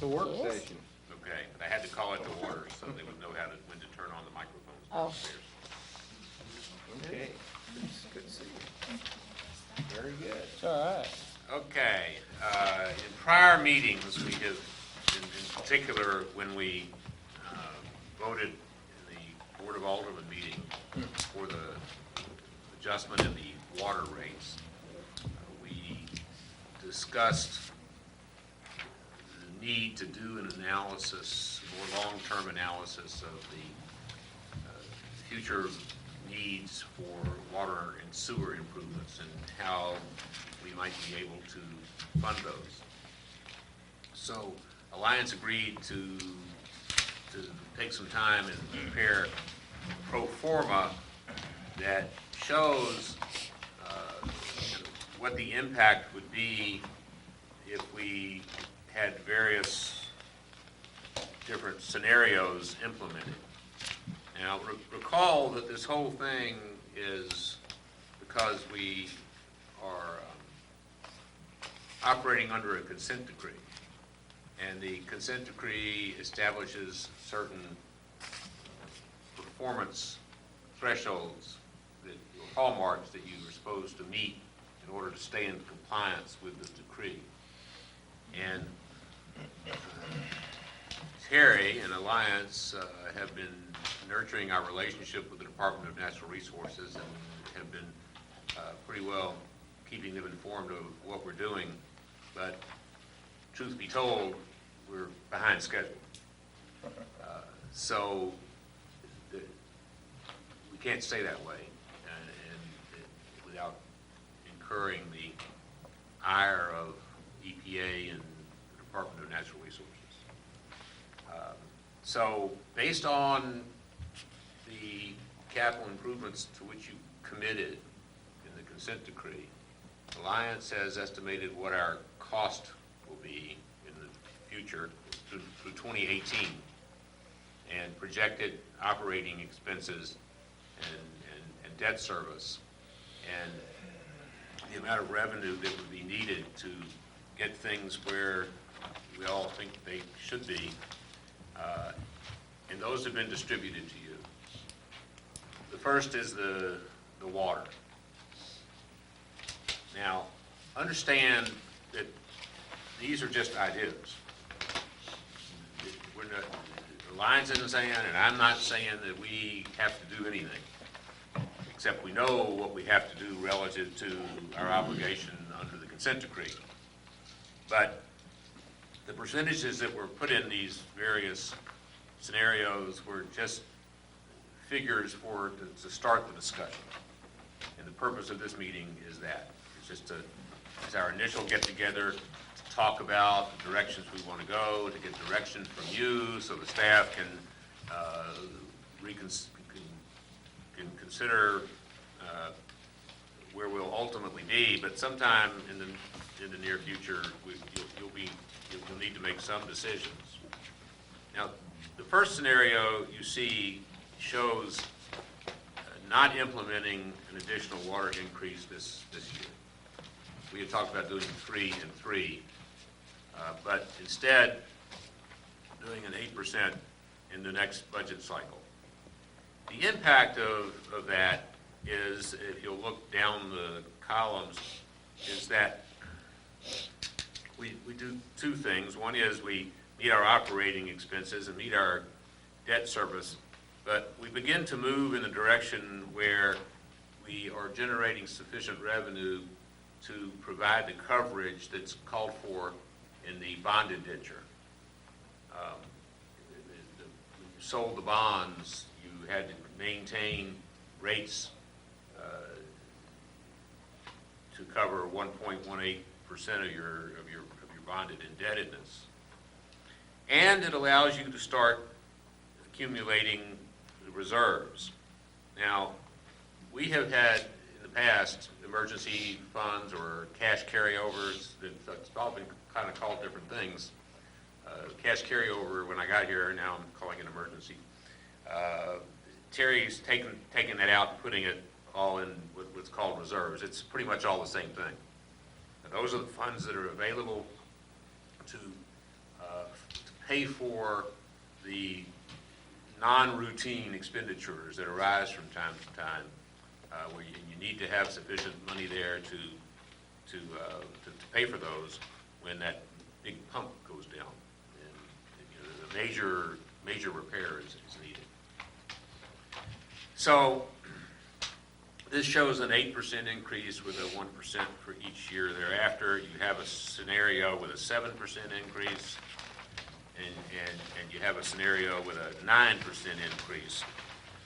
a work Yes. session. Okay, but I had to call it to order so they would know when to turn on the microphones Oh. downstairs. Okay, good to see you. Very good. It's all right. Okay, in prior meetings, we have, in particular, when we voted in the Board of Aldermen meeting for the adjustment in the water rates, we discussed the need to do an analysis, more long-term analysis of the future needs for water and sewer improvements and how we might be able to fund those. So Alliance agreed to take some time and prepare a pro forma that shows what the impact would be if we had various different scenarios implemented. Now, recall that this whole thing is because we are operating under a consent decree. And the consent decree establishes certain performance thresholds, that hallmarks that you are supposed to meet in order to stay in compliance with the decree. And Terry and Alliance have been nurturing our relationship with the Department of Natural Resources and have been pretty well keeping them informed of what we're doing. But truth be told, we're behind schedule. So we can't stay that way and without incurring the ire of EPA and the Department of Natural Resources. So based on the capital improvements to which you committed in the consent decree, Alliance has estimated what our cost will be in the future through 2018 and projected operating expenses and debt service and the amount of revenue that would be needed to get things where we all think they should be, and those have been distributed to you. The first is the water. Now, understand that these are just ideas. We're not, Alliance isn't saying, and I'm not saying that we have to do anything, except we know what we have to do relative to our obligation under the consent decree. But the percentages that were put in these various scenarios were just figures to start the discussion. And the purpose of this meeting is that. It's just it's our initial get-together to talk about the directions we want to go, to get direction from you so the staff can consider where we'll ultimately be. But sometime in the near future, you'll need to make some decisions. Now, the first scenario you see shows not implementing an additional water increase this year. We had talked about doing 3 and 3, but instead doing an 8% in the next budget cycle. The impact of that is, if you'll look down the columns, is that we do two things. One is we meet our operating expenses and meet our debt service, but we begin to move in a direction where we are generating sufficient revenue to provide the coverage that's called for in the bond indenture. When you sold the bonds, you had to maintain rates to cover 1.18% of your bonded indebtedness. And it allows you to start accumulating the reserves. Now, we have had in the past emergency funds or cash carryovers. It's all been kind of called different things. Cash carryover, when I got here, now I'm calling it emergency. Terry's taking that out and putting it all in what's called reserves. It's pretty much all the same thing. And those are the funds that are available to pay for the non-routine expenditures that arise from time to time, where you need to have sufficient money there to pay for those when that big pump goes down and the major repair is needed. So this shows an 8% increase with a 1% for each year thereafter. You have a scenario with a 7% increase, and you have a scenario with a 9% increase.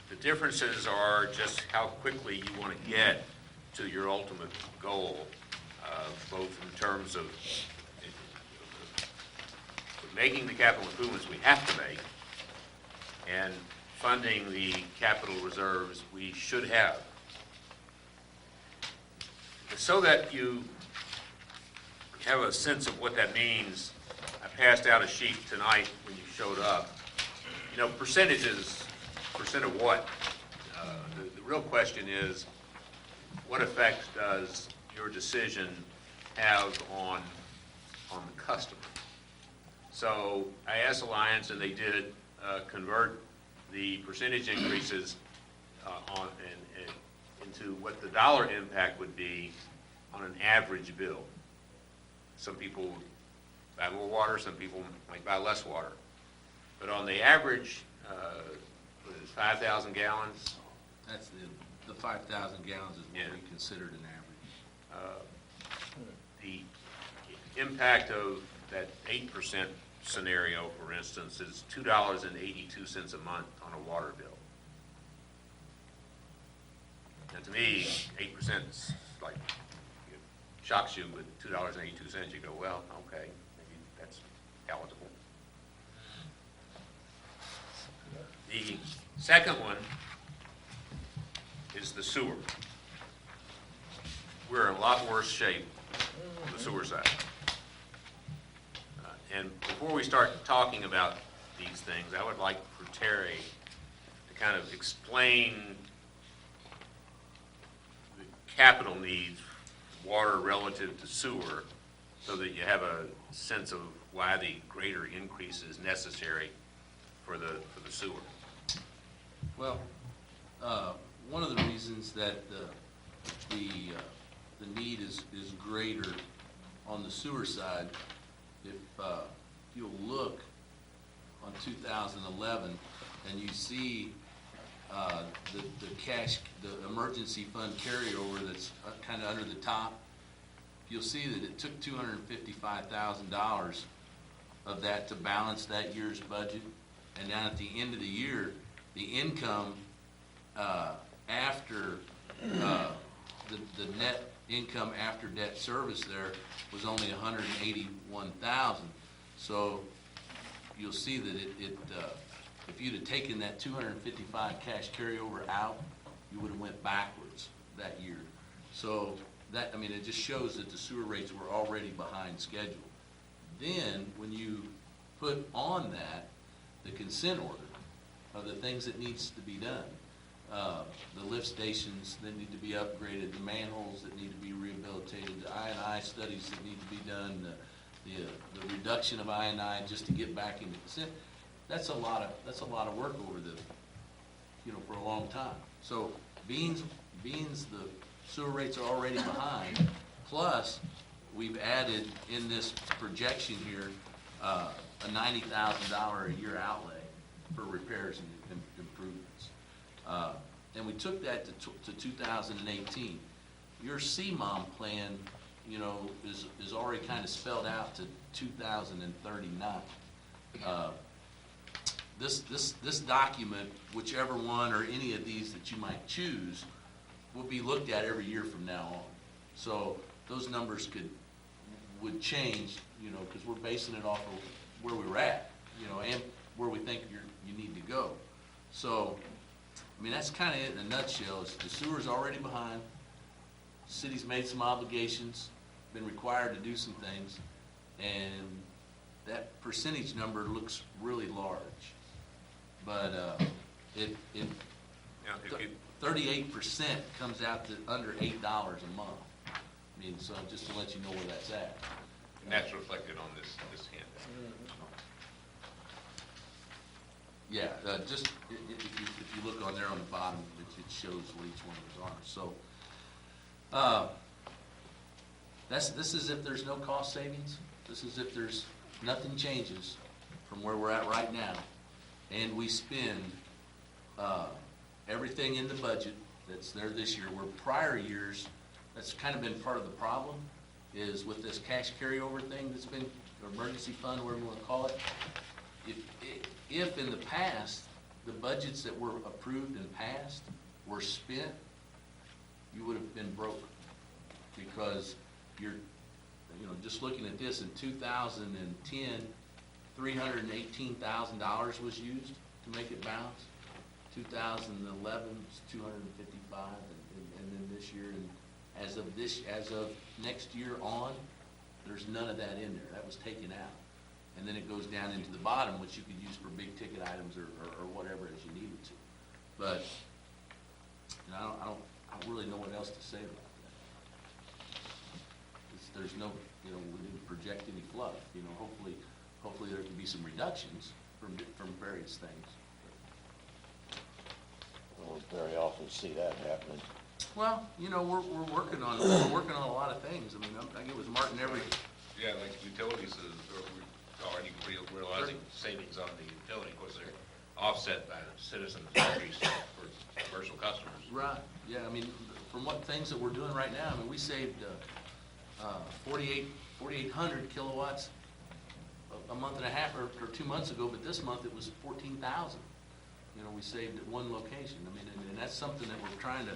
The differences are just how quickly you want to get to your ultimate goal, both in terms of making the capital improvements we have to make and funding the capital reserves we should have. So that you have a sense of what that means, I passed out a sheet tonight when you showed up. Percentages, percent of what? The real question is, what effect does your decision have on the customer? So I asked Alliance, and they did convert the percentage increases into what the dollar impact would be on an average bill. Some people buy more water, some people might buy less water. But on the average, 5,000 gallons. That's the 5,000 gallons is what we considered an average. The impact of that 8% scenario, for instance, is $2.82 a month on a water bill. And to me, 8% is like, it shocks you with $2.82. You go, well, okay, maybe that's palatable. The second one is the sewer. We're in a lot worse shape on the sewer side. And before we start talking about these things, I would like for Terry to kind of explain the capital needs, water relative to sewer, so that you have a sense of why the greater increase is necessary for the sewer. Well, one of the reasons that the need is greater on the sewer side, if you'll look on 2011 and you see the emergency fund carryover that's kind of under the top, you'll see that it took $255,000 of that to balance that year's budget, and then at the end of the year, the income after the net income after debt service there was only $181,000. So you'll see that if you'd have taken that 255 cash carryover out, you would have went backwards that year. So that, I mean, it just shows that the sewer rates were already behind schedule. Then when you put on that the consent order of the things that needs to be done, the lift stations that need to be upgraded, the manholes that need to be rehabilitated, the I&I studies that need to be done, the reduction of I&I just to get back into consent. That's a lot of work over for a long time. So beans the sewer rates are already behind. Plus, we've added in this projection here a $90,000 a year outlay for repairs and improvements. And we took that to 2018. Your CMOM plan, is already kind of spelled out to 2039. This document, whichever one or any of these that you might choose, will be looked at every year from now on. So those numbers would change, because we're basing it off of where we're at, and where we think you need to go. So, I mean, that's kind of it in a nutshell. The sewer's already behind. The city's made some obligations, been required to do some things, and that percentage number looks really large. But 38% comes out to under $8 a month. I mean, so just to let you know where that's at. And that's reflected on this handout. Yeah, just, if you look on there on the bottom, it shows what each one of those are. So, this is if there's no cost savings. This is if there's, nothing changes from where we're at right now. And we spend everything in the budget that's there this year, where prior years, that's kind of been part of the problem, is with this cash carryover thing that's been, or emergency fund, whatever you want to call it. If in the past, the budgets that were approved and passed were spent, you would have been broke. Because you're, just looking at this, in 2010, $318,000 was used to make it balance. 2011 was 255, and then this year, and as of next year on, there's none of that in there. That was taken out. And then it goes down into the bottom, which you could use for big ticket items or whatever as you needed to. But I don't really know what else to say about that. There's no, we didn't project any fluff. Hopefully there can be some reductions from various things. We don't very often see that happening. Well, we're working on a lot of things. I mean, I get with Martin every. Yeah, like utilities, we're already realizing savings on the utility. Of course, they're offset by citizens' increase for commercial customers. Right. Yeah. I mean, from what things that we're doing right now, I mean, we saved 4,800 kilowatts a month and a half or 2 months ago, but this month it was 14,000. We saved at one location. I mean, and that's something that we're trying to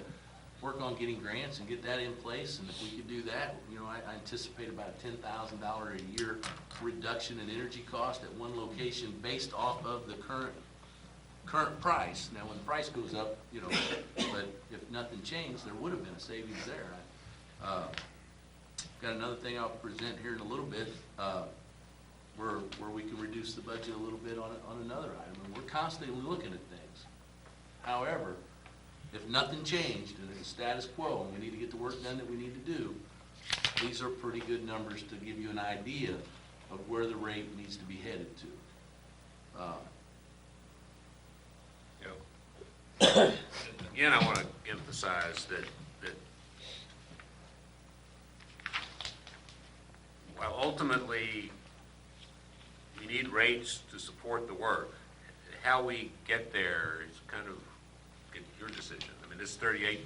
work on, getting grants and get that in place. And if we could do that, I anticipate about a $10,000 a year reduction in energy cost at one location based off of the current price. Now, when the price goes up, but if nothing changed, there would have been a savings there. Got another thing I'll present here in a little bit, where we can reduce the budget a little bit on another item. And we're constantly looking at things. However, if nothing changed and it's status quo and we need to get the work done that we need to do, these are pretty good numbers to give you an idea of where the rate needs to be headed to. Again, I want to emphasize that while ultimately you need rates to support the work, how we get there is kind of your decision. I mean, this 38%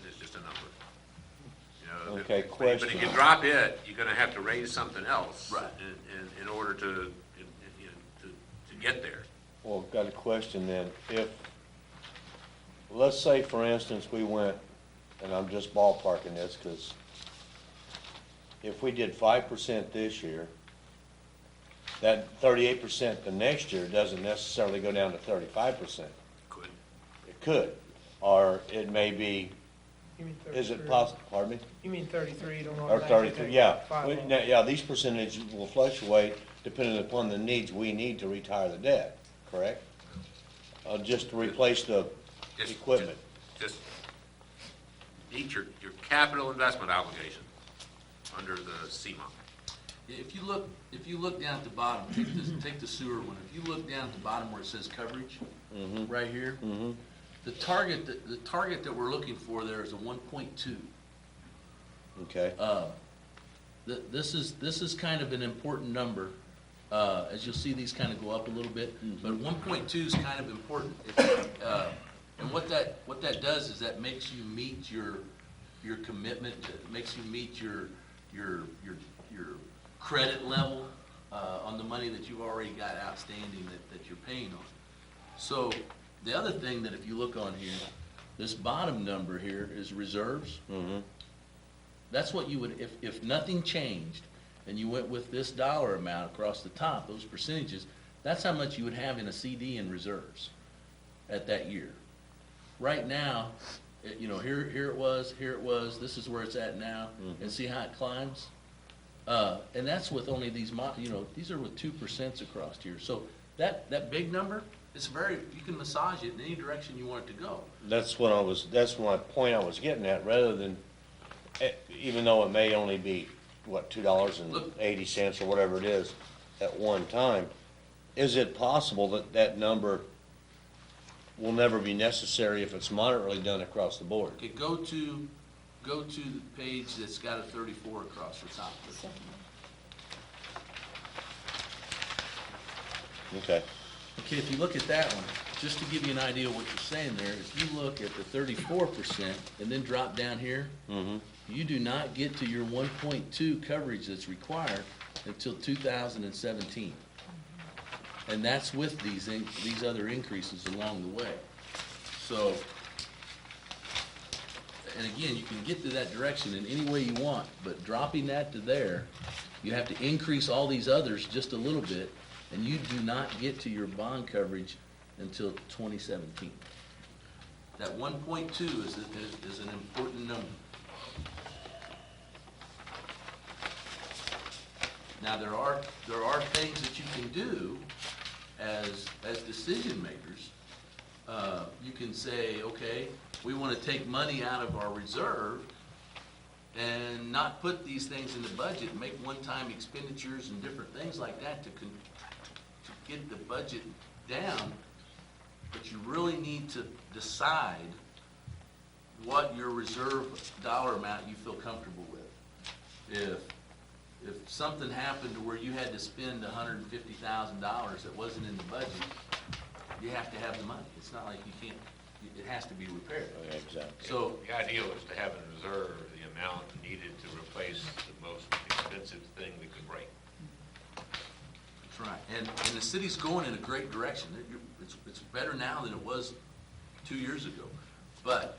is just a number. Okay, question. But if you drop it, you're going to have to raise something else, Right. in order to get there. Well, I've got a question then. Let's say, for instance, we went, and I'm just ballparking this, because if we did 5% this year, that 38% the next year doesn't necessarily go down to 35%. Could. It could, or it may be. You mean 33? Is it possible? Pardon me? You mean 33? You don't Or automatically 33? take Yeah. 5 off. Yeah. These percentages will fluctuate depending upon the needs we need to retire the debt. Correct? Just to replace the equipment. Just meet your capital investment obligation under the CMOP. If you look down at the bottom, take the sewer one. If you look down at the bottom where it says coverage, right here, the target that we're looking for there is a 1.2. Okay. This is kind of an important number. As you'll see, these kind of go up a little bit, but 1.2 is kind of important. And what that does is that makes you meet your commitment. It makes you meet your credit level on the money that you've already got outstanding that you're paying on. So the other thing that if you look on here, this bottom number here is reserves. That's what you would, if nothing changed and you went with this dollar amount across the top, those percentages, that's how much you would have in a CD in reserves at that year. Right now, here it was, this is where it's at now, and see how it climbs? And that's with only these, these are with 2% across here. So that big number, it's you can massage it in any direction you want it to go. That's my point I was getting at, rather than, even though it may only be, $2.80 or whatever it is at one time, is it possible that number will never be necessary if it's moderately done across the board. Okay, go to the page that's got a 34 across the top. Okay. Okay, if you look at that one, just to give you an idea of what you're saying there, if you look at the 34% and then drop down here, Mm-hmm. you do not get to your 1.2 coverage that's required until 2017. And that's with these other increases along the way. So, and again, you can get to that direction in any way you want, but dropping that to there, you have to increase all these others just a little bit, and you do not get to your bond coverage until 2017. That 1.2 is an important number. Now, there are things that you can do as decision makers. You can say, okay, we want to take money out of our reserve and not put these things in the budget, and make one-time expenditures and different things like that to get the budget down. But you really need to decide what your reserve dollar amount you feel comfortable with. If something happened to where you had to spend $150,000 that wasn't in the budget, you have to have the money. It's not like you can't, it has to be repaired. Okay, exactly. So, The ideal is to have in reserve the amount needed to replace the most expensive thing that could break. that's right. And the city's going in a great direction. It's better now than it was 2 years ago. But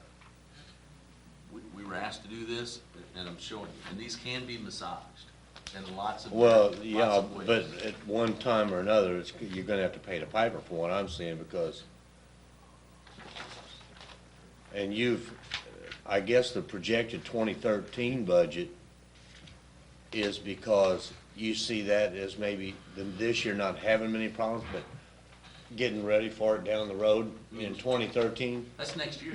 we were asked to do this, and I'm showing you. And these can be massaged in lots of Yeah, ways. but at one time or another, you're gonna have to pay the piper for what I'm seeing, because, and I guess the projected 2013 budget is because you see that as maybe this year not having many problems, but getting ready for it down the road in 2013. That's next year.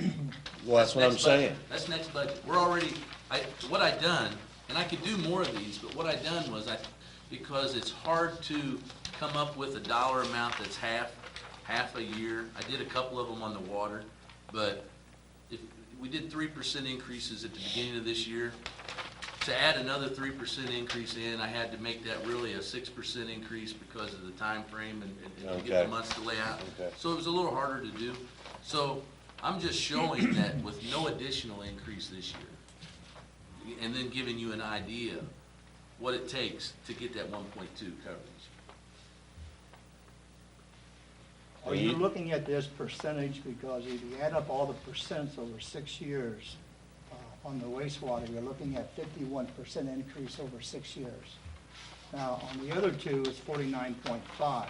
Well, that's what I'm next budget. saying. That's next budget. We're already, what I done, and I could do more of these, but what I done was because it's hard to come up with a dollar amount that's half a year. I did a couple of them on the water, but if we did 3% increases at the beginning of this year, to add another 3% increase in, I had to make that really a 6% increase because of the time frame and to get Okay. the months to lay out. Okay. So it was a little harder to do. So I'm just showing that with no additional increase this year, and then giving you an idea what it takes to get that 1.2 coverage. Are you looking at this percentage, because if you add up all the percents over 6 years on the wastewater, you're looking at 51% increase over 6 years. Now, on the other two, it's 49.5.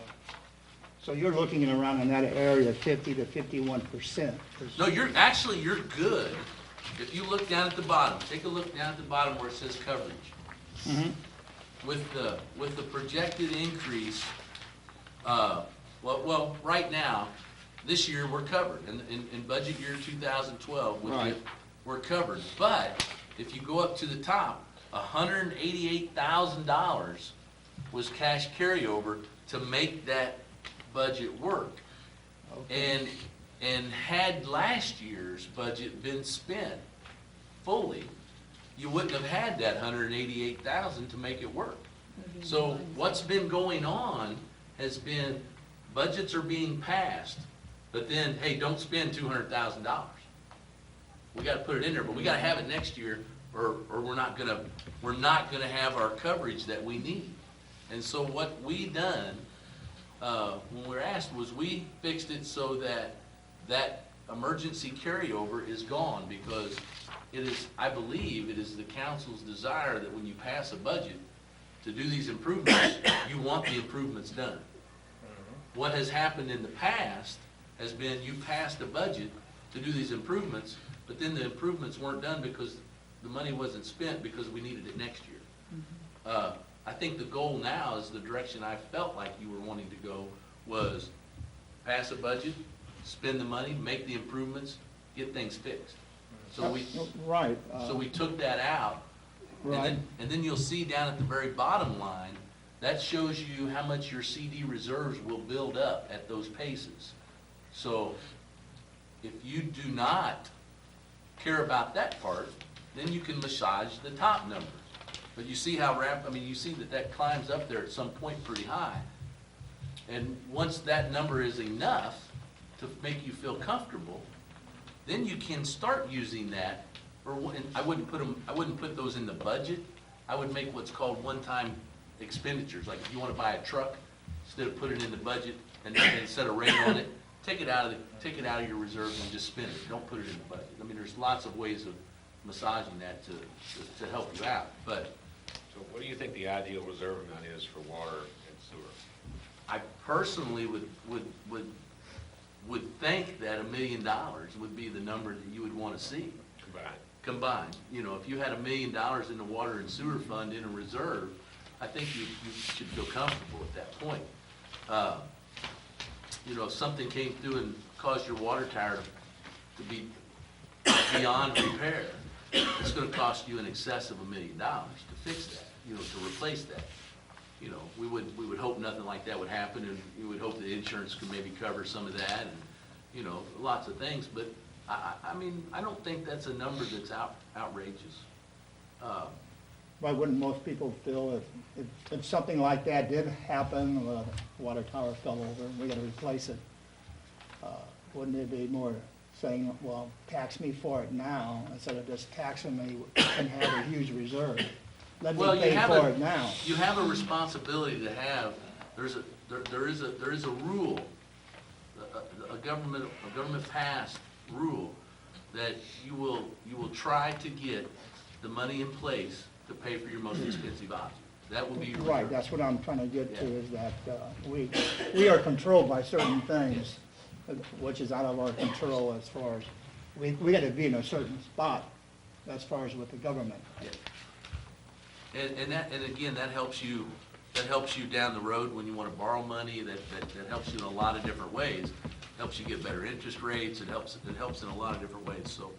So you're looking at around in that area, 50 to 51%. No, you're good. If you look down at the bottom, take a look down at the bottom where it says coverage. Mhm. With the projected increase, well, right now, this year, we're covered. In budget year 2012, Right. we're covered. But if you go up to the top, $188,000 was cash carryover to make that budget work. Okay. And had last year's budget been spent fully, you wouldn't have had that $188,000 to make it work. So what's been going on has been, budgets are being passed, but then, hey, don't spend $200,000. We gotta put it in there, but we gotta have it next year, or we're not gonna have our coverage that we need. And so what we done, when we were asked, was we fixed it so that emergency carryover is gone, because it is, I believe, it is the council's desire that when you pass a budget to do these improvements, you want the improvements done. What has happened in the past has been you passed a budget to do these improvements, but then the improvements weren't done because the money wasn't spent because we needed it next year. I think the goal now is the direction I felt like you were wanting to go was pass a budget, spend the money, make the improvements, get things fixed. So Right. we took that out. Right. And then you'll see down at the very bottom line, that shows you how much your CD reserves will build up at those paces. So if you do not care about that part, then you can massage the top numbers. But you see how you see that climbs up there at some point pretty high. And once that number is enough to make you feel comfortable, then you can start using that. And I wouldn't put those in the budget. I would make what's called one-time expenditures. Like if you want to buy a truck, instead of putting it in the budget and set a rate on it, take it out of your reserves and just spend it. Don't put it in the budget. I mean, there's lots of ways of massaging that to help you out. But So what do you think the ideal reserve amount is for water and sewer? I personally would think that $1 million would be the number that you would want to see combined. You know, if you had $1 million in the water and sewer fund in a reserve, I think you should feel comfortable at that point. You know, if something came through and caused your water tower to be beyond repair, it's going to cost you in excess of $1 million to fix that, you know, to replace that. You know, we would hope nothing like that would happen, and we would hope that insurance could maybe cover some of that, and, you know, lots of things. But I mean, I don't think that's a number that's outrageous. Why wouldn't most people feel if something like that did happen, the water tower fell over, and we gotta replace it, wouldn't it be more saying, well, tax me for it now, instead of just taxing me and have a huge reserve? Let me pay for it now. You have a responsibility to have, there is a rule, a government passed rule that you will try to get the money in place to pay for your most expensive option. That will be your Right, reserve. that's what I'm trying to get to, is that we are controlled by certain things, which is out of our control as far as, we gotta be in a certain spot as far as with the government. Yeah. And again, that helps you down the road when you want to borrow money. That helps you in a lot of different ways. Helps you get better interest rates. It helps in a lot of different ways. So,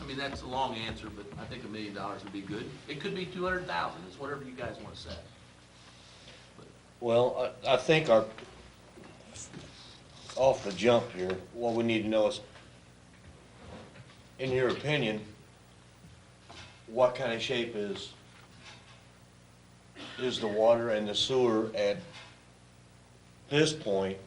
I mean, that's a long answer, but I think $1 million would be good. It could be 200,000. It's whatever you guys want to say. Well, I think off the jump here, what we need to know is, in your opinion, what kind of shape is the water and the sewer at this point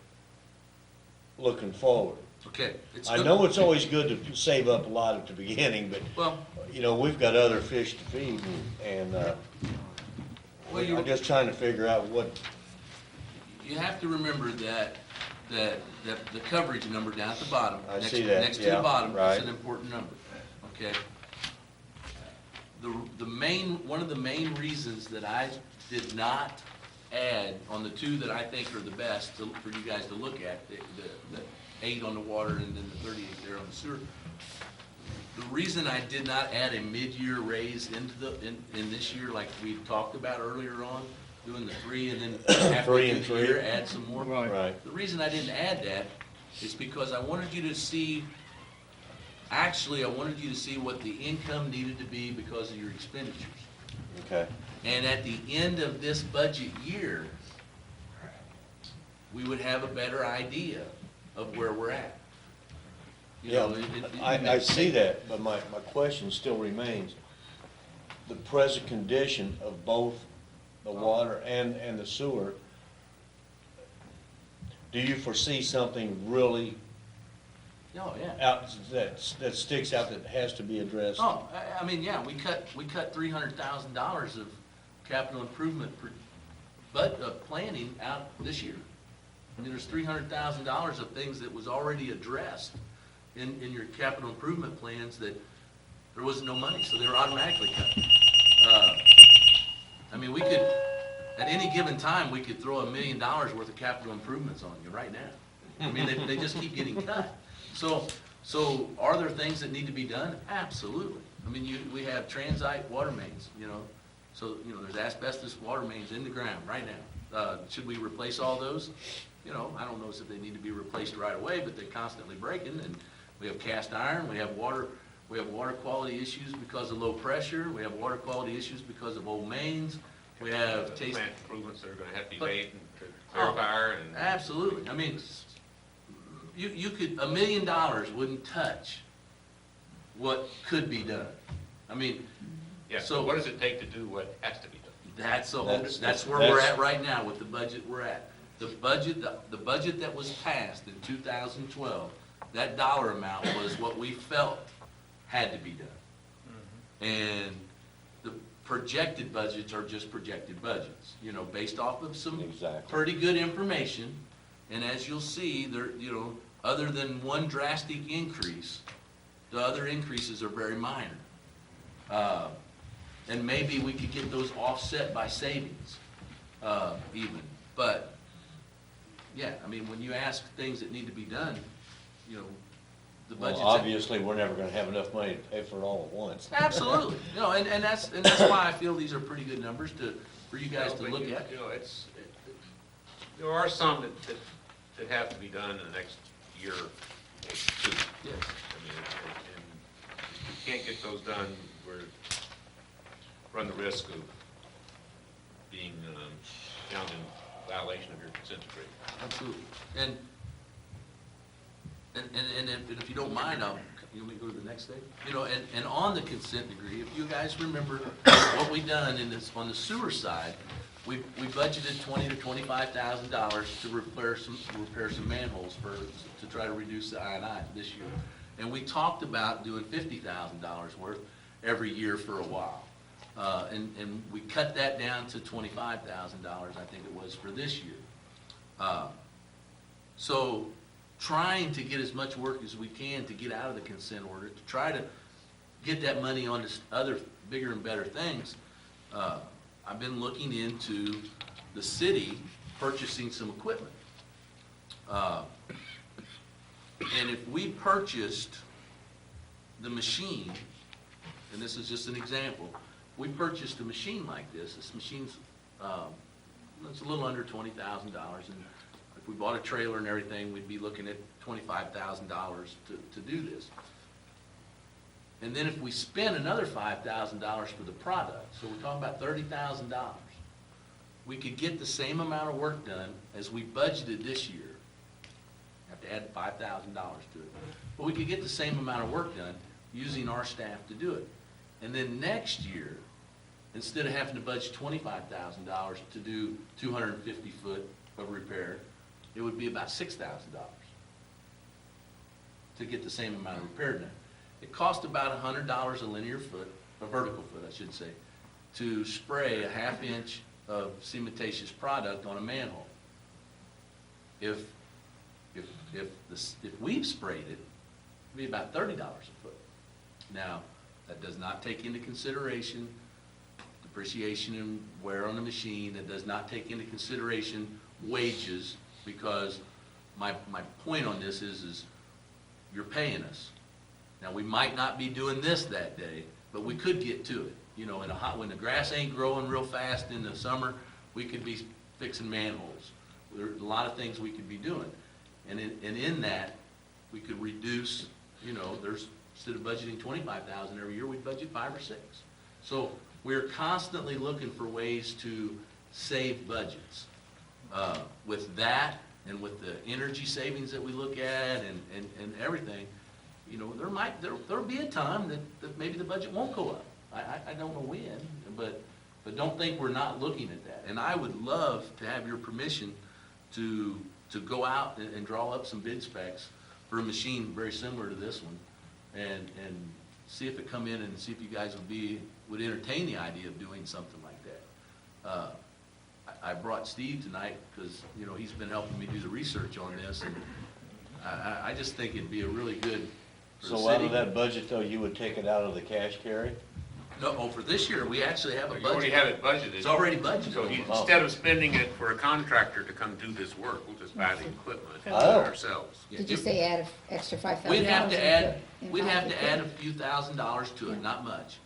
looking forward? Okay. I know it's always good to save up a lot at the beginning, but, Well, you know, we've got other fish to feed, and I'm just trying to figure out what, you have to remember that the coverage number down at the bottom. I see that, Next to yeah, the bottom, right. is an important number, okay? One of the main reasons that I did not add on the two that I think are the best for you guys to look at, the 8 on the water and then the 38 there on the sewer. The reason I did not add a mid-year raise in this year, like we talked about earlier on, doing the 3 and then halfway through the year add some more. right. The reason I didn't add that is because I wanted you to see, actually, I wanted you to see what the income needed to be because of your expenditures. Okay. And at the end of this budget year, we would have a better idea of where we're at. You Yeah, know, I see that, but my question still remains. The present condition of both the water and the sewer, do you foresee something really Oh, yeah. out, that sticks out that has to be addressed? Oh, I mean, yeah, we cut $300,000 of capital improvement planning out this year. I mean, there's $300,000 of things that was already addressed in your capital improvement plans that there was no money, so they were automatically cut. I mean, we could, at any given time, we could throw $1 million worth of capital improvements on you right now. I mean, they just keep getting cut. So are there things that need to be done? Absolutely. I mean, we have transite water mains, you know, so, you know, there's asbestos water mains in the ground right now. Should we replace all those? You know, I don't know if they need to be replaced right away, but they're constantly breaking, and we have cast iron, we have water quality issues because of low pressure, we have water quality issues because of old mains, we have Plant improvements that are gonna have to be made and to clarify and. Absolutely. I mean, you could, $1 million wouldn't touch what could be done. I mean, Yeah, So- so what does it take to do what has to be done? that's where we're at right now with the budget we're at. The budget that was passed in 2012, that dollar amount was what we felt had to be done. And the projected budgets are just projected budgets, you know, based off of some Exactly. pretty good information. And as you'll see, there, you know, other than one drastic increase, the other increases are very minor. And maybe we could get those offset by savings, even. But, yeah, I mean, when you ask things that need to be done, you know, the Well, budget's. obviously, we're never gonna have enough money to pay for it all at once. Absolutely. You know, and that's why I feel these are pretty good numbers for you guys to But look you- at. You know, there are some that have to be done in the next year or two. Yes. I mean, and if you can't get those done, run the risk of being found in violation of your consent decree. Absolutely. And if you don't mind, you want me to go to the next thing? You know, and on the consent decree, if you guys remember what we done on the sewer side, we budgeted $20,000 to $25,000 to repair some manholes to try to reduce the I&I this year. And we talked about doing $50,000 worth every year for a while. And we cut that down to $25,000, I think it was, for this year. So trying to get as much work as we can to get out of the consent order, to try to get that money on to other bigger and better things, I've been looking into the city purchasing some equipment. And if we purchased the machine, and this is just an example, we purchased a machine like this machine's, it's a little under $20,000, and if we bought a trailer and everything, we'd be looking at $25,000 to do this. And then if we spend another $5,000 for the product, so we're talking about $30,000, we could get the same amount of work done as we budgeted this year. Have to add $5,000 to it. But we could get the same amount of work done using our staff to do it. And then next year, instead of having to budget $25,000 to do 250 foot of repair, it would be about $6,000 to get the same amount of repair done. It costs about $100 a linear foot, a vertical foot, I should say, to spray a half-inch of cementatious product on a manhole. If we've sprayed it, it'd be about $30 a foot. Now, that does not take into consideration depreciation and wear on the machine. It does not take into consideration wages, because my point on this is you're paying us. Now, we might not be doing this that day, but we could get to it. You know, when the grass ain't growing real fast in the summer, we could be fixing manholes. There's a lot of things we could be doing. And in that, we could reduce, you know, instead of budgeting $25,000 every year, we'd budget $5 or $6. So we're constantly looking for ways to save budgets. With that, and with the energy savings that we look at and everything, you know, there'll be a time that maybe the budget won't go up. I don't know when, but don't think we're not looking at that. And I would love to have your permission to go out and draw up some bid specs for a machine very similar to this one, and see if it come in, and see if you guys would entertain the idea of doing something like that. I brought Steve tonight because, you know, he's been helping me do the research on this, and I just think it'd be a really good for the So out city. of that budget, though, you would take it out of the cash carry? No, for this year, we actually have a You already budget. have it budgeted. It's already budgeted. So instead of spending it for a contractor to come do this work, we'll just buy the equipment and do it Oh. ourselves. Yeah, Did you say add an extra $5,000? We'd have to add, in we'd have to equipment? add a few $1,000s to it, not much.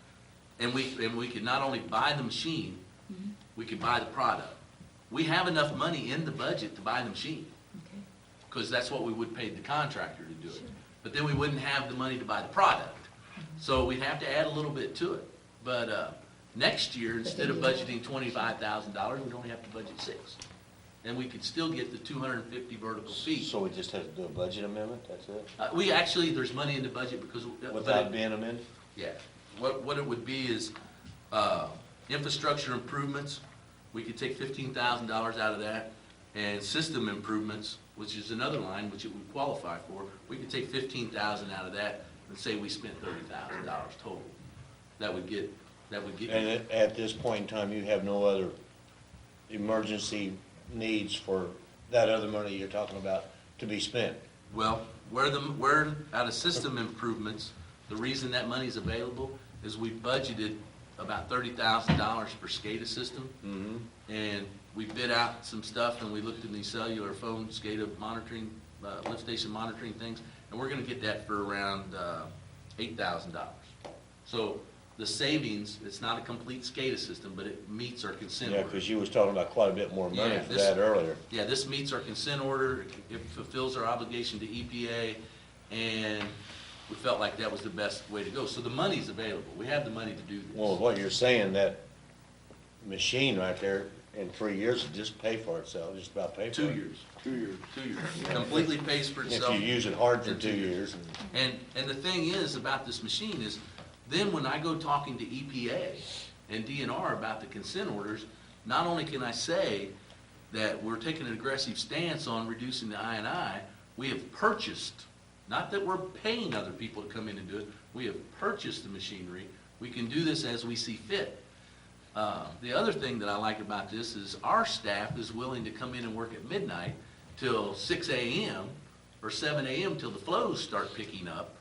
And we could not only buy the machine, we could buy the product. We have enough money in the budget to buy the machine, Okay. because that's what we would pay the contractor to do it. But then we wouldn't have the money to buy the product. So we'd have to add a little bit to it. But next year, instead of budgeting $25,000, we'd only have to budget $6,000. and we could still get the 250 vertical feet. So we just have to do a budget amendment, that's it? We actually, there's money in the budget because. Without being amended? Yeah, what it would be is, infrastructure improvements, we could take $15,000 out of that, and system improvements, which is another line which it would qualify for, we could take $15,000 out of that and say we spent $30,000 total. That would get. And at this point in time, you have no other emergency needs for that other money you're talking about to be spent? Well, where out of system improvements, the reason that money's available is we budgeted about $30,000 for SCADA system. Mm-hmm. And we bid out some stuff, and we looked in these cellular phone SCADA monitoring, lift station monitoring things, and we're gonna get that for around $8,000. So the savings, it's not a complete SCADA system, but it meets our consent Yeah, order. because you was talking about quite a bit more money Yeah, for this- that earlier. Yeah, this meets our consent order, it fulfills our obligation to EPA, and we felt like that was the best way to go. So the money's available, we have the money to do this. Well, what you're saying, that machine right there, in 3 years, will just pay for itself, just about pay for it. 2 years. 2 years. 2 years. Completely pays for If itself. you use it hard for in 2 years. And the thing is about this machine is, then when I go talking to EPA and DNR about the consent orders, not only can I say that we're taking an aggressive stance on reducing the I&I, we have purchased, not that we're paying other people to come in and do it, we have purchased the machinery. We can do this as we see fit. The other thing that I like about this is our staff is willing to come in and work at midnight till 6 a.m. or 7 a.m. till the flows start picking up.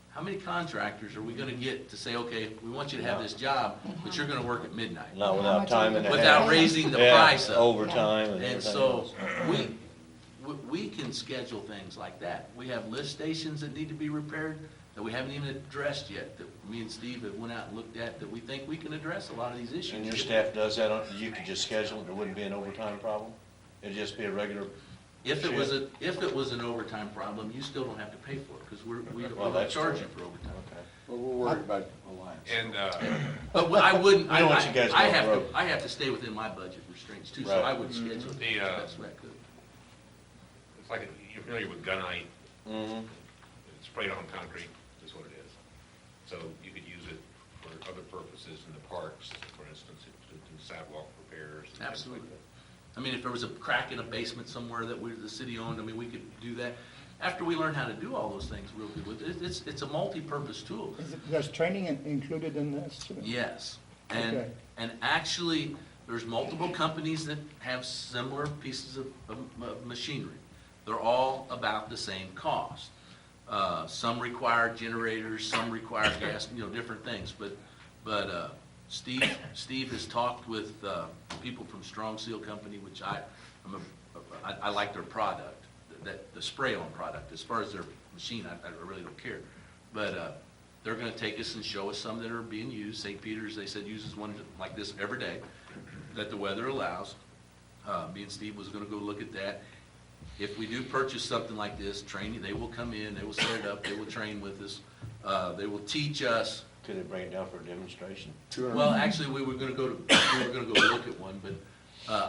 How many contractors are we gonna get to say, okay, we want you to have this job, but you're gonna work at midnight? Not How without much time and a half. Without raising the Yeah, price up. overtime and And everything so, else. we can schedule things like that. We have lift stations that need to be repaired that we haven't even addressed yet, that me and Steve have went out and looked at, that we think we can address a lot of these issues. And your staff does that, you could just schedule it, there wouldn't be an overtime problem? It'd just be a regular, If it was an overtime problem, you still don't have to pay for it, because we Well, don't that's charge true. you for overtime. okay. Well, we're worried about Alliance. And, But I wouldn't, We don't want you guys I going have broke. to, I have to stay within my budget restraints too, so Right. I would schedule it The, the best way I could. it's like, you're familiar with gunite, Mm-hmm. it's sprayed on concrete, is what it is. So you could use it for other purposes in the parks, for instance, to do sidewalk repairs. and things like Absolutely. that. I mean, if there was a crack in a basement somewhere that the city owned, I mean, we could do that. After we learn how to do all those things real good with it, it's a multi-purpose tool. There's training included in this too? Yes, Okay. and actually, there's multiple companies that have similar pieces of machinery. They're all about the same cost. Some require generators, some require gas, different things, but Steve has talked with people from Strong Seal Company, which I like their product, the spray-on product. As far as their machine, I really don't care. But they're gonna take us and show us some that are being used. St. Peter's, they said, uses one like this every day, that the weather allows. Me and Steve was gonna go look at that. If we do purchase something like this, training, they will come in, they will set it up, they will train with us, they will teach us. Could they bring it down for a demonstration? Well, actually, we were gonna go look at one, but,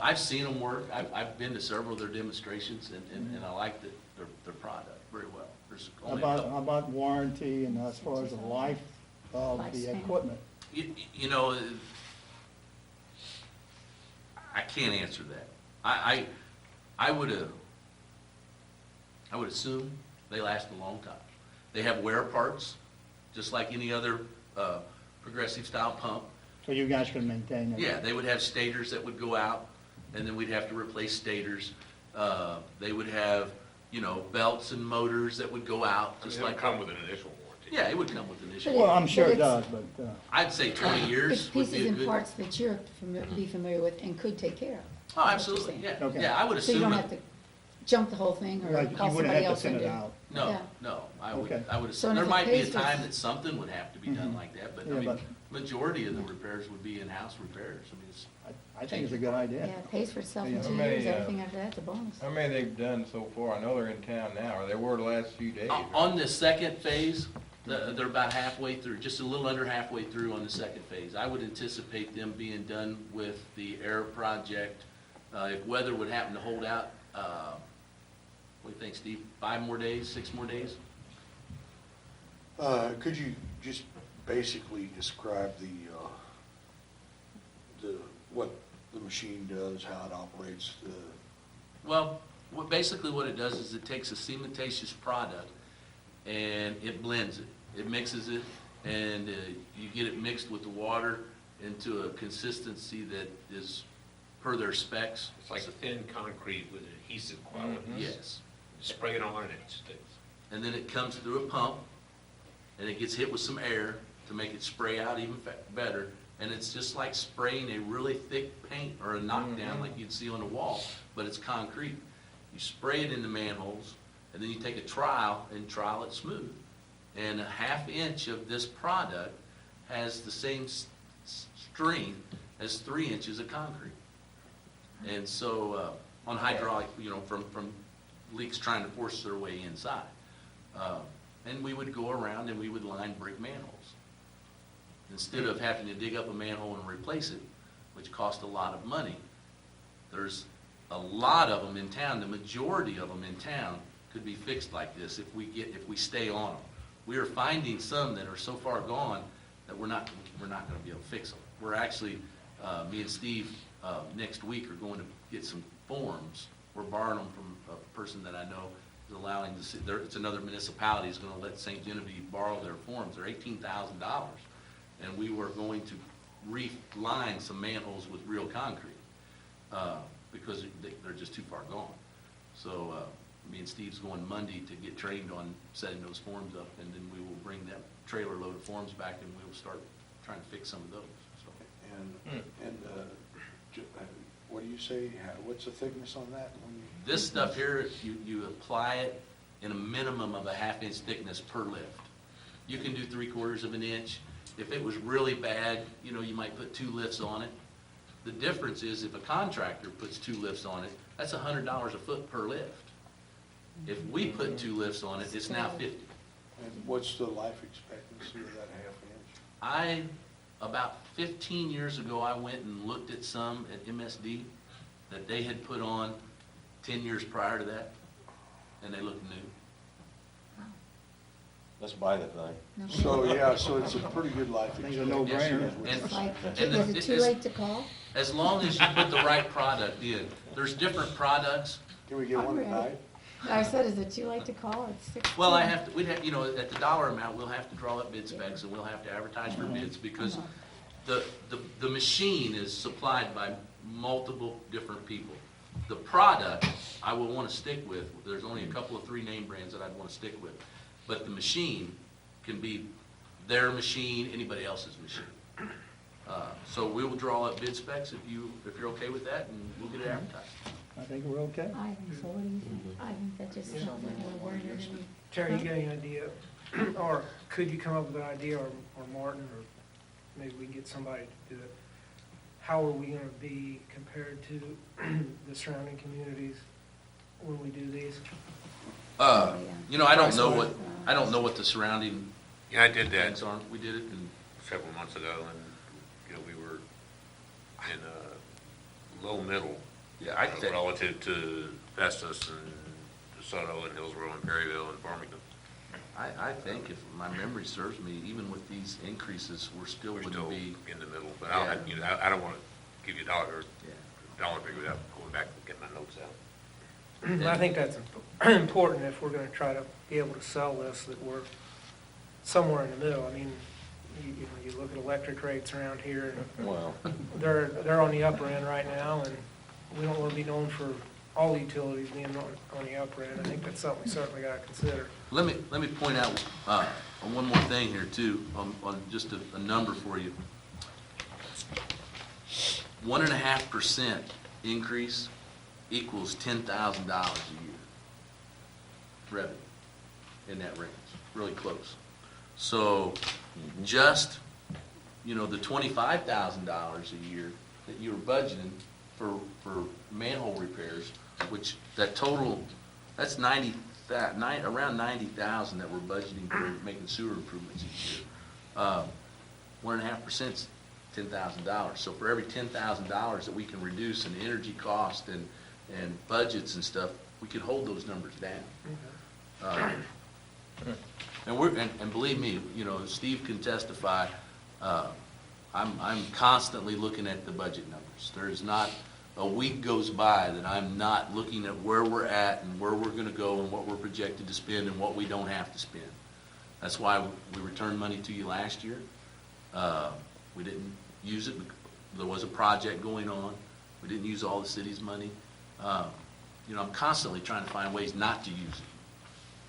I've seen them work. I've been to several of their demonstrations, and I like their product very well. There's only a How couple. about warranty and as far as the life of the Lifespan. equipment? You know, I can't answer that. I would assume they last a long time. They have wear parts, just like any other progressive style pump. So you guys can maintain it? Yeah, they would have stators that would go out, and then we'd have to replace stators. They would have, belts and motors that would go out, just It'll like. come with an initial warranty. Yeah, it would come with initial. Well, I'm sure it But does, but, I'd say 20 years It's would be pieces a and good. parts that you're be familiar with and could take care of. Oh, That's what absolutely, you're yeah, saying. Okay. yeah, I would So you assume don't it. have to jump the whole thing or like, you call wouldn't somebody have else to in thin to. it out. No, Yeah. no, I Okay. would So assume, there if it might be a pays for time it- that something would have to be done Mhm. like that, but I Yeah, mean, but- majority of the repairs would be in-house repairs. I mean, it's, I think it's a good idea. Yeah, it pays for itself in Yeah. 2 How many, years, everything after that's a bonus. How many they've done so far? I know they're in town now, or they were the last few days. right? On the second phase, they're about halfway through, just a little under halfway through on the second phase. I would anticipate them being done with the air project If weather would happen to hold out, what do you think, Steve? 5 more days, 6 more days? Could you just basically describe what the machine does, how it operates, Well, basically what it does is it takes a cementatious product and it blends it. It mixes it, and you get it mixed with the water into a consistency that is per their specs. It's like thin concrete with adhesive qualities. Yes. Spray it on and it sticks. And then it comes through a pump, and it gets hit with some air to make it spray out even better. And it's just like spraying a really thick paint or a knockdown like you'd see on a wall, but it's concrete. You spray it in the manholes, and then you take a trowel and trowel it smooth. And a 1/2 inch of this product has the same strength as 3 inches of concrete. And so on hydraulic, from leaks trying to force their way inside. And we would go around and we would line brick manholes. Instead of having to dig up a manhole and replace it, which cost a lot of money, there's a lot of them in town. The majority of them in town could be fixed like this if we stay on them. We are finding some that are so far gone that we're not going to be able to fix them. We're actually, me and Steve, next week are going to get some forms. We're borrowing them from a person that I know is allowing it's another municipality is going to let St. Genevieve borrow their forms. They're $18,000. And we were going to reline some manholes with real concrete because they're just too far gone. So me and Steve's going Monday to get trained on setting those forms up, and then we will bring that trailer load of forms back, and we'll start trying to fix some of those. So. what do you say, what's the thickness on that? This stuff here, you apply it in a minimum of a 1/2 inch thickness per lift. You can do 3/4 of an inch. If it was really bad, you might put 2 lifts on it. The difference is if a contractor puts 2 lifts on it, that's $100 a foot per lift. If we put 2 lifts on it, it's now $50. And what's the life expectancy of that 1/2 inch? About 15 years ago, I went and looked at some at MSD that they had put on 10 years prior to that, and they looked new. Let's buy the thing. No. So it's a pretty good life I think it's a expectancy. no-brainer. And- It's like, and is it too late to call? As long as you put the right product in. There's different products. Can we get one tonight? I said, is it too late to call? It's 6:10. Well, we'd have, at the dollar amount, we'll have to draw up bid specs and we'll have to advertise for bids because the machine is supplied by multiple different people. The product, I will want to stick with. There's only a couple of 3 name brands that I'd want to stick with. But the machine can be their machine, anybody else's machine. So we will draw up bid specs if you're okay with that, and we'll get it advertised. I think we're okay. I think so, what do you think? I think that just sounds like a no-brainer to me. Terry, you got any idea, or could you come up with an idea, or Martin, or maybe we can get somebody to do it? How are we gonna be compared to the surrounding communities when we do these? I don't know what the surrounding Yeah, I did that things are. We did it, and several months ago, and, we were in low middle. yeah, I think. Relative to Festus and DeSoto and Hillsborough and Perryville and Farmington. I think if my memory serves me, even with these increases, we're still We're going still to be. in the middle, but Yeah. I don't want to give you a dollar Yeah. figure without going back and getting my notes out. And I think that's important if we're gonna try to be able to sell this, that we're somewhere in the middle. I mean, you look at electric rates around here, and Well, they're on the upper end right now, and we don't wanna be known for all the utilities being on the upper end. I think that's something we certainly gotta consider. Let me point out on one more thing here too, on just a number for you. 1.5% increase equals $10,000 a year revenue in that range, really close. So just, the $25,000 a year that you were budgeting for manhole repairs, which that's around 90,000 that we're budgeting for making sewer improvements each year. 1.5%'s $10,000. So for every $10,000 that we can reduce in energy cost and budgets and stuff, we could hold those numbers down. And believe me, you know, Steve can testify, I'm constantly looking at the budget numbers. There's not a week goes by that I'm not looking at where we're at and where we're gonna go and what we're projected to spend and what we don't have to spend. That's why we returned money to you last year. We didn't use it. There was a project going on. We didn't use all the city's money. You know, I'm constantly trying to find ways not to use it.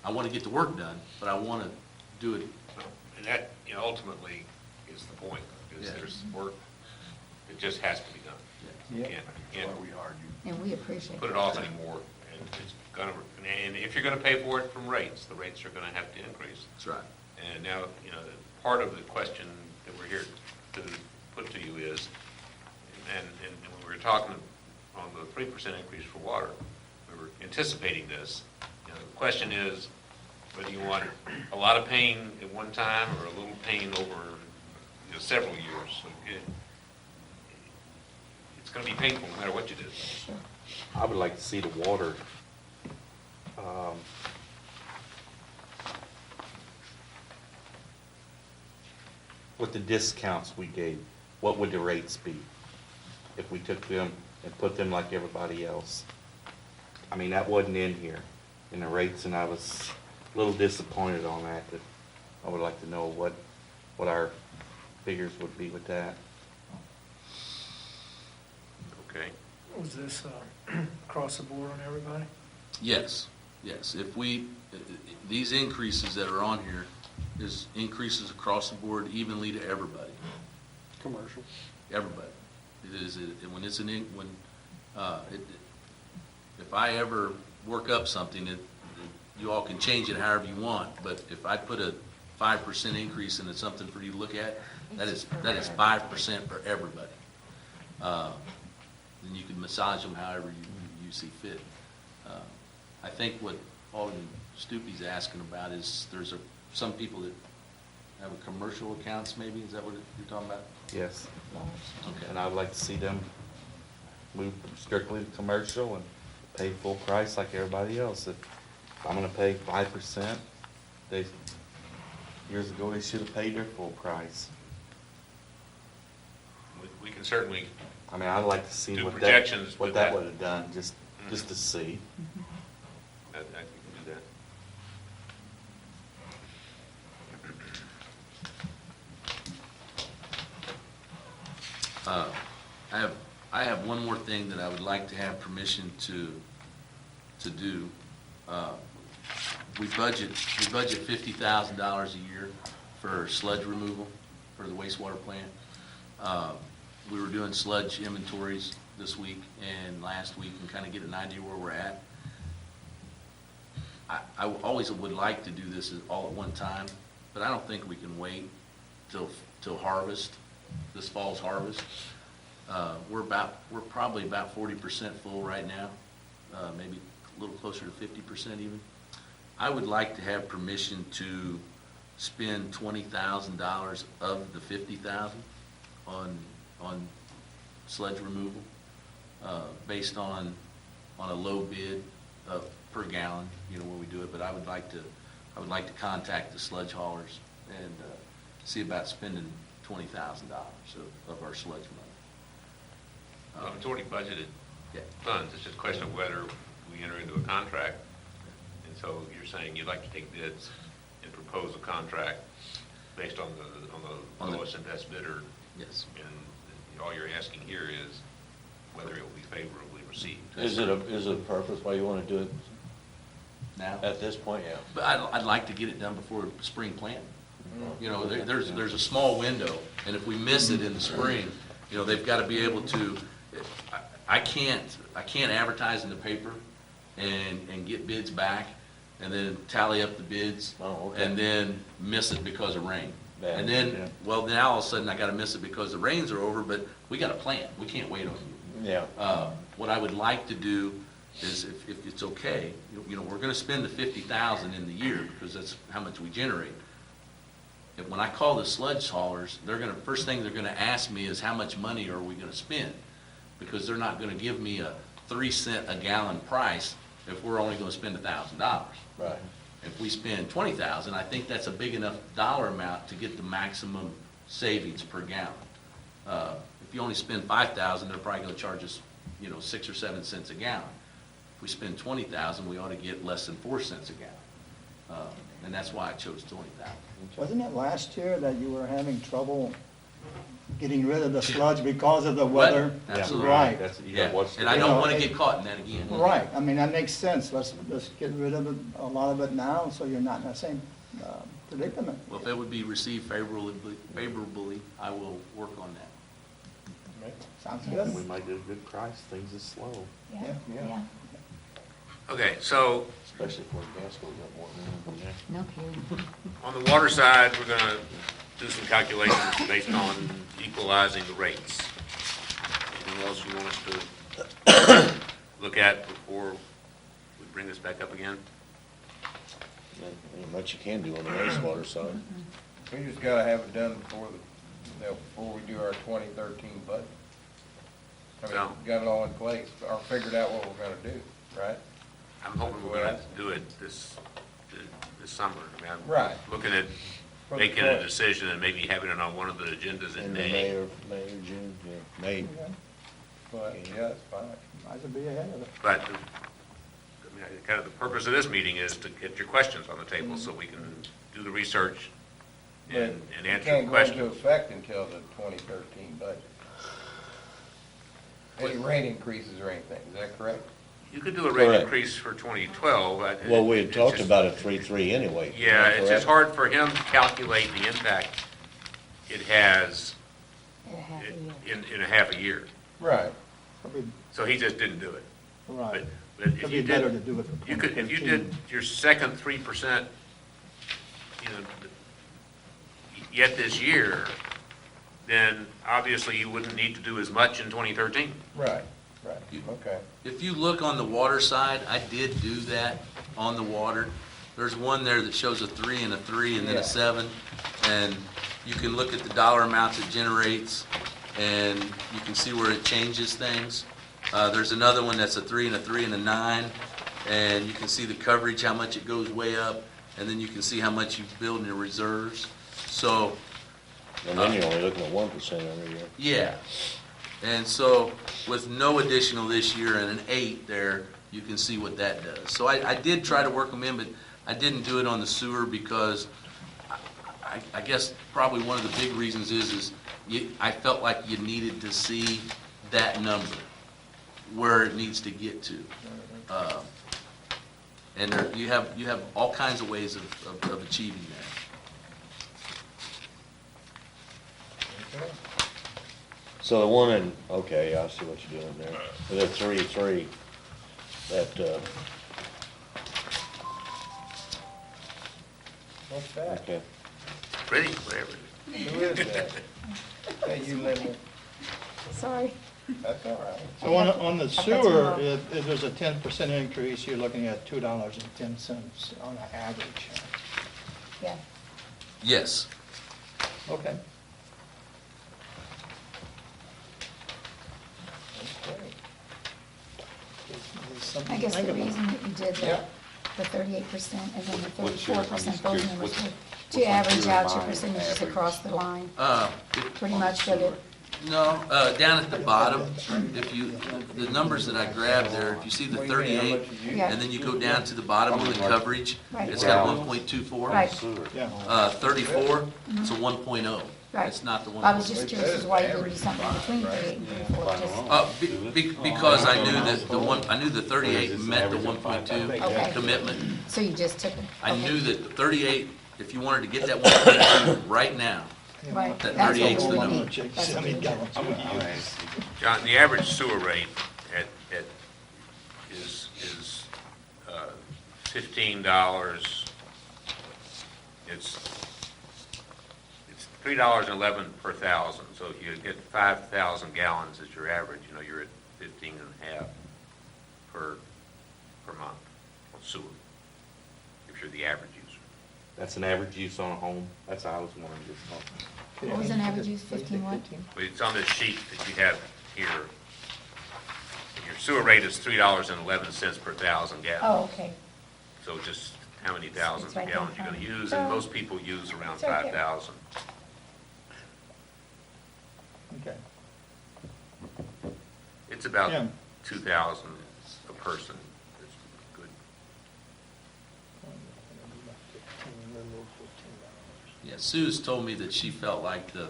I want to get the work done, but I want to do it. And that, you know, ultimately is the point, is Yeah. there's work, it just has to be done. You can't And we appreciate put it off anymore, and it's gonna, and if you're gonna pay for it from rates, the rates are gonna have to increase. That's right. And now, you know, part of the question that we're here to put to you is, and when we were talking on the 3% increase for water, we were anticipating this. You know, the question is, whether you want a lot of pain at one time or a little pain over, you know, several years. So it's going to be painful no matter what you do. I would like to see the water, with the discounts we gave, what would the rates be if we took them and put them like everybody else? I mean, that wasn't in here in the rates, and I was a little disappointed on that. But I would like to know what our figures would be with that. Okay. Was this across the board on everybody? Yes, yes. If we, these increases that are on here is increases across the board evenly to everybody. Commercial. Everybody. It is, when it's if I ever work up something, you all can change it however you want, but if I put a 5% increase into something for you to look at, that is 5% for everybody. And you can massage them however you see fit. I think what Alderman Stupi's asking about is some people that have a commercial accounts maybe, is that what you're talking about? Yes. Okay. And I would like to see them move strictly to commercial and pay full price like everybody else. If I'm gonna pay 5%, years ago, they should have paid their full price. We can certainly I mean, I'd like to see do what projections that with would have done, just to see. I can do that. I have one more thing that I would like to have permission to do. We budget $50,000 a year for sludge removal for the wastewater plant. We were doing sludge inventories this week and last week and kind of get an idea where we're at. I always would like to do this all at one time, but I don't think we can wait till harvest, this fall's harvest. We're probably about 40% full right now, maybe a little closer to 50% even. I would like to have permission to spend $20,000 of the $50,000 on sludge removal, based on a low bid per gallon, you know, when we do it. But I would like to contact the sludge haulers and see about spending $20,000 of our sludge money. Well, it's already budgeted Yeah. funds. It's just a question of whether we enter into a contract. And so you're saying you'd like to take bids and propose a contract based on the lowest and best bidder. Yes. And all you're asking here is whether it will be favorably received. Is it a purpose why you want to do it Now? at this point? Yeah. But I'd like to get it done before spring planting. You know, there's a small window, and if we miss it in the spring, you know, they've got to be able to, I can't advertise in the paper and get bids back and then tally up the bids Oh, okay. and then miss it because of rain. Bad, And then, yeah. well, now all of a sudden I got to miss it because the rains are over, but we got to plant. We can't wait on you. Yeah. What I would like to do is, if it's okay, you know, we're going to spend the $50,000 in the year because that's how much we generate. when I call the sludge haulers, first thing they're gonna ask me is how much money are we gonna spend? Because they're not gonna give me a 3 cent a gallon price if we're only gonna spend $1,000. Right. If we spend 20,000, I think that's a big enough dollar amount to get the maximum savings per gallon. If you only spend 5,000, they're probably gonna charge us, 6 or 7 cents a gallon. If we spend 20,000, we ought to get less than 4 cents a gallon. And that's why I chose 20,000. Wasn't it last year that you were having trouble getting rid of the sludge because of the weather? Absolutely. Right. Yeah, and I don't wanna get caught in that again. Right, I mean, that makes sense. Let's get rid of it, a lot of it now, so you're not in the same predicament. Well, if it would be received favorably, I will work on that. Sounds Yes. good. We might get a good price, things is slow. Yeah, Yeah. yeah, Okay, so Especially if gas goes up more. no kidding. on the water side, we're gonna do some calculations based on equalizing the rates. Anything else you want us to look at before we bring this back up again? Ain't much you can do on the wastewater side. We just gotta have it done before before we do our 2013 budget. I mean, No. got it all in place, or figured out what we're gonna do, right? I'm hoping we're gonna do it this summer. I mean, I'm Right. looking at For the making a fall. decision and maybe having it on one of the agendas in In May. May or June, yeah, May. But, yeah, that's fine. Might as well be ahead of it. But, I mean, kind of the purpose of this meeting is to get your questions on the table so we can do the research But and it answer the can't go into questions. effect until the 2013 budget. Any rate increases or anything, is that correct? You could do a rate Correct. increase for 2012. Well, we had It's talked just- about a 3.3 anyway. Yeah, it's correct? just hard for him to calculate the impact it has It had to be. in a half a year. Right. Probably, So he just didn't do it. right. But if It'd you be better to did, do it for you could, if you 2013. did your second 3%, yet this year, then obviously you wouldn't need to do as much in 2013. Right, right, You- okay. If you look on the water side, I did do that on the water. There's one there that shows a 3 and a 3 and then Yeah. a 7. And you can look at the dollar amounts it generates and you can see where it changes things. There's another one that's a 3 and a 3 and a 9. And you can see the coverage, how much it goes way up. And then you can see how much you build in your reserves. So, And then you're only looking at 1% every year. yeah. And so with no additional this year and an 8 there, you can see what that does. So I did try to work them in, but I didn't do it on the sewer because I guess probably one of the big reasons is I felt like you needed to see that number, where it needs to get to. And you have all kinds of ways of achieving that. Okay. So the one in, okay, I see what you're doing there. With that 3.3, that, What's that? okay. Ready, whatever. Who is that? Hey, you Linda, Sorry. that's all right. So on the sewer, if there's a 10% increase, you're looking at $2.10 on an average. Yeah. Yes. Okay. I guess the reason that you did Yeah. the 38% and then the What's your- 34%, those what's- numbers were what's to average your out your line percentages average? across the line, Uh, pretty much, but it, No, down at the bottom, if you, the numbers that I grabbed there, if you see the What do you think, how 38, much is used? Yeah. and then you go down to the bottom with the coverage, Right. it's got 1.24. Right. Yeah. 34, it's a 1.0. Right. It's not the I was 1.0. just curious as why you didn't do something in between 38 and 34, just, Because I knew that I knew the 38 met the 1.2 Okay. commitment. so you just took it. I Okay. the 38, if you wanted to get that 1.2 right now, Right. that That's what 38 's we the need. number. That's what we need. John, the average sewer rate is $15. It's $3.11 per thousand. So if you get 5,000 gallons as your average, you're at 15.5 per month on sewer, if you're the average user. That's an average use on a home. That's how I was wondering this. What was an average use, 15 what? But it's on this sheet that you have here. Your sewer rate is $3.11 per thousand gallons. Oh, okay. So just how many thousands It's of right gallons there. you're gonna use, So- and most people use around It's right there. 5,000. Okay. It's about Yeah. 2,000 a person. It's good. Yeah, Sue's told me that she felt like the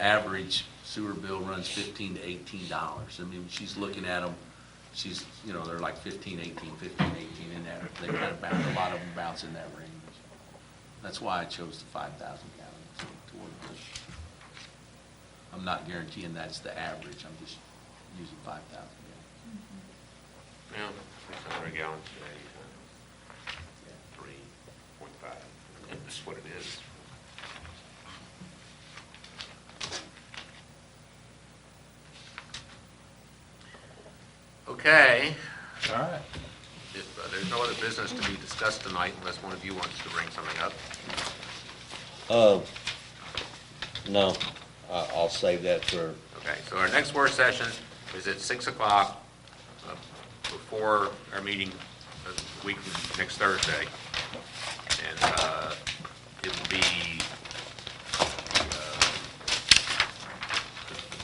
average sewer bill runs $15 to $18. I mean, she's looking at them, she's, you know, they're like 15, 18, 15, 18 in that, they kind of bounce, a lot of them bounce in that range. That's why I chose the 5,000 gallons toward this. I'm not guaranteeing that's the average, I'm just using 5,000 gallons. Yeah, 600 gallons today, 3.5. That's what it is. Okay. All right. If there's no other business to be discussed tonight, unless one of you wants to bring something up. No, I'll save that for, Okay, so our next work session is at 6 o'clock before our meeting a week from next Thursday. And it will be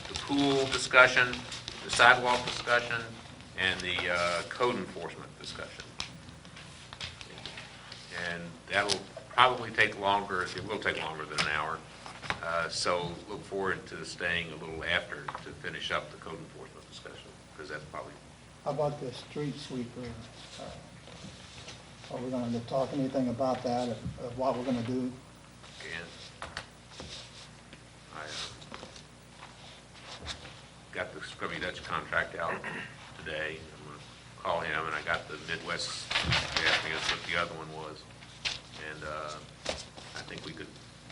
the pool discussion, the sidewalk discussion, and the code enforcement discussion. And that'll probably take longer, it will take longer than an hour. So look forward to staying a little after to finish up the code enforcement discussion, because that's probably, How about the street sweeper? Are we gonna talk anything about that, of what we're gonna do? again, I got the Scrubby Dutch contract out today. I'm gonna call him, and I got the Midwest, they asked me what the other one was. And I think we could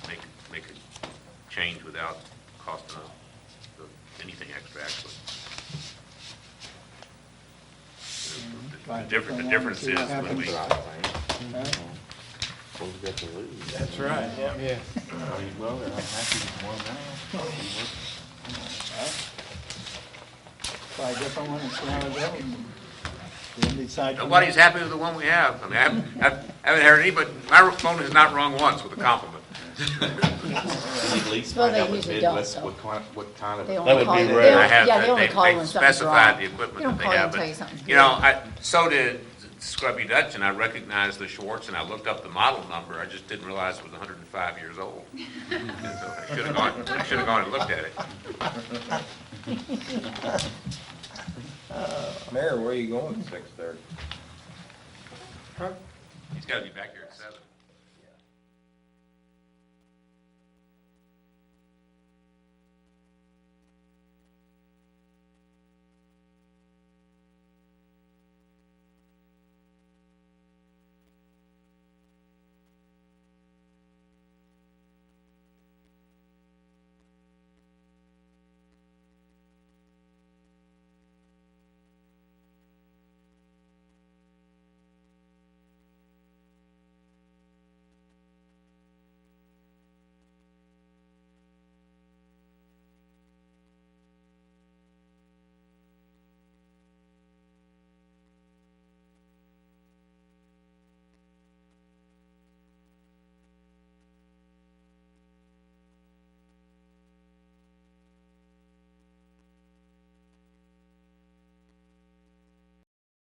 make a change without costing anything extra, actually. The difference is when we, What we got to lose? That's right, yeah. Well, they're happy with one now. Try a different one and see how it goes. Then decide. from nobody's there. happy with the one we have. I mean, I haven't heard anybody, my phone has not rung once with a compliment. At least Well, find they out what usually don't, Midwest, though. what kind of. They That only would call be you, rare. I have, they only call you when they've something's specified wrong. the equipment They don't that they call you have, and tell but, you something's you know, wrong. so did Scrubby Dutch, and I recognized the Schwartz, and I looked up the model number, I just didn't realize it was 105 years old. So I should have gone and looked at it. Mayor, where are you going at 6:30? He's gotta be back here at 7.